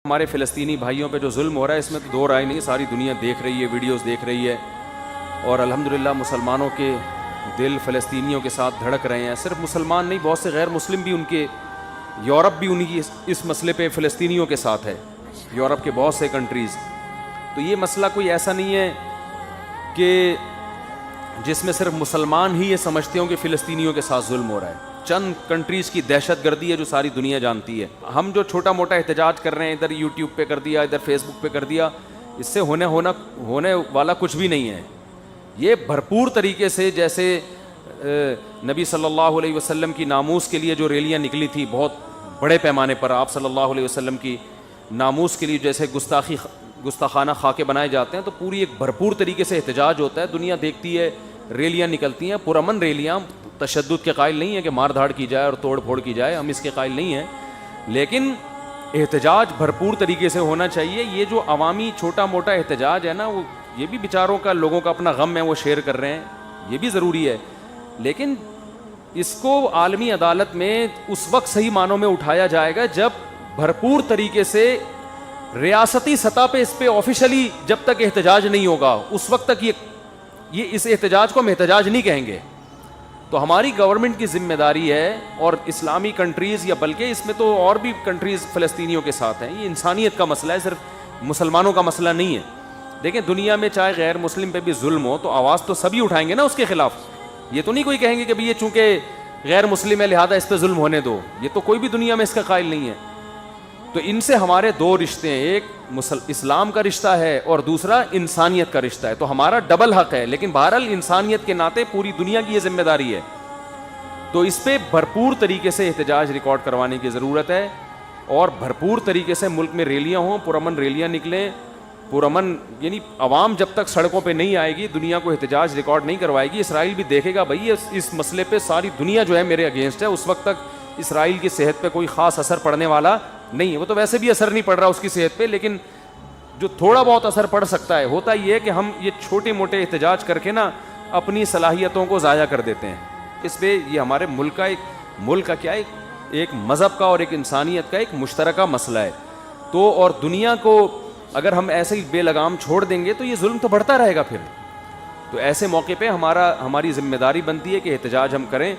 ہمارے فلسطینی بھائیوں پہ جو ظلم ہو رہا ہے اس میں تو دو رائے نہیں، ساری دنیا دیکھ رہی ہے، ویڈیوز دیکھ رہی ہے، اور الحمدللہ مسلمانوں کے دل فلسطینیوں کے ساتھ دھڑک رہے ہیں۔ صرف مسلمان نہیں، بہت سے غیر مسلم بھی، ان کے یورپ بھی انہی اس مسئلے پہ فلسطینیوں کے ساتھ ہے، یورپ کے بہت سے کنٹریز۔ تو یہ مسئلہ کوئی ایسا نہیں ہے کہ جس میں صرف مسلمان ہی یہ سمجھتے ہوں کہ فلسطینیوں کے ساتھ ظلم ہو رہا ہے۔ چند کنٹریز کی دہشت گردی ہے جو ساری دنیا جانتی ہے۔ ہم جو چھوٹا موٹا احتجاج کر رہے ہیں، ادھر یوٹیوب پہ کر دیا، ادھر فیس بک پہ کر دیا، اس سے ہونے والا کچھ بھی نہیں ہے۔ یہ بھرپور طریقے سے، جیسے نبی صلی اللہ علیہ وسلم کی ناموس کے لیے جو ریلیاں نکلی تھی بہت بڑے پیمانے پر، آپ صلی اللہ علیہ وسلم کی ناموس کے لیے جیسے گستاخانہ خاکے بنائے جاتے ہیں، تو پوری ایک بھرپور طریقے سے احتجاج ہوتا ہے، دنیا دیکھتی ہے، ریلیاں نکلتی ہیں، پرامن ریلیاں، تشدد کے قائل نہیں ہے کہ مار دھاڑ کی جائے اور توڑ پھوڑ کی جائے، ہم اس کے قائل نہیں ہیں، لیکن احتجاج بھرپور طریقے سے ہونا چاہیے۔ یہ جو عوامی چھوٹا موٹا احتجاج ہے نا، وہ یہ بھی بیچاروں کا، لوگوں کا اپنا غم ہے، وہ شیئر کر رہے ہیں، یہ بھی ضروری ہے، لیکن اس کو عالمی عدالت میں اس وقت صحیح معنوں میں اٹھایا جائے گا جب بھرپور طریقے سے ریاستی سطح پہ اس پہ آفیشلی، جب تک احتجاج نہیں ہوگا اس وقت تک یہ اس احتجاج کو ہم احتجاج نہیں کہیں گے۔ تو ہماری گورنمنٹ کی ذمہ داری ہے، اور اسلامی کنٹریز، یا بلکہ اس میں تو اور بھی کنٹریز فلسطینیوں کے ساتھ ہیں، یہ انسانیت کا مسئلہ ہے، صرف مسلمانوں کا مسئلہ نہیں ہے۔ دیکھیں دنیا میں چاہے غیر مسلم پہ بھی ظلم ہو تو آواز تو سبھی اٹھائیں گے نا اس کے خلاف، یہ تو نہیں کوئی کہیں گے کہ یہ چونکہ غیر مسلم ہے لہذا اس پہ ظلم ہونے دو، یہ تو کوئی بھی دنیا میں اس کا قائل نہیں ہے۔ تو ان سے ہمارے دو رشتے ہیں، ایک اسلام کا رشتہ ہے اور دوسرا انسانیت کا رشتہ ہے، تو ہمارا ڈبل حق ہے، لیکن بہرحال انسانیت کے ناطے پوری دنیا کی یہ ذمہ داری ہے۔ تو اس پہ بھرپور طریقے سے احتجاج ریکارڈ کروانے کی ضرورت ہے، اور بھرپور طریقے سے ملک میں ریلیاں ہوں، پرامن ریلیاں نکلیں، پرامن، یعنی عوام جب تک سڑکوں پہ نہیں آئے گی، دنیا کو احتجاج ریکارڈ نہیں کروائے گی، اسرائیل بھی دیکھے گا بھائی اس مسئلے پہ ساری دنیا جو ہے میرے اگینسٹ ہے، اس وقت تک اسرائیل کی صحت پہ کوئی خاص اثر پڑنے والا نہیں ہے۔ وہ تو ویسے بھی اثر نہیں پڑ رہا اس کی صحت پہ، لیکن جو تھوڑا بہت اثر پڑ سکتا ہے، ہوتا یہ ہے کہ ہم یہ چھوٹے موٹے احتجاج کر کے نا اپنی صلاحیتوں کو ضائع کر دیتے ہیں۔ اس پہ یہ ہمارے ملک کا کیا ہے، ایک مذہب کا اور ایک انسانیت کا ایک مشترکہ مسئلہ ہے۔ تو اور دنیا کو اگر ہم ایسے ہی بے لگام چھوڑ دیں گے تو یہ ظلم تو بڑھتا رہے گا پھر۔ تو ایسے موقع پہ ہماری ذمہ داری بنتی ہے کہ احتجاج ہم کریں۔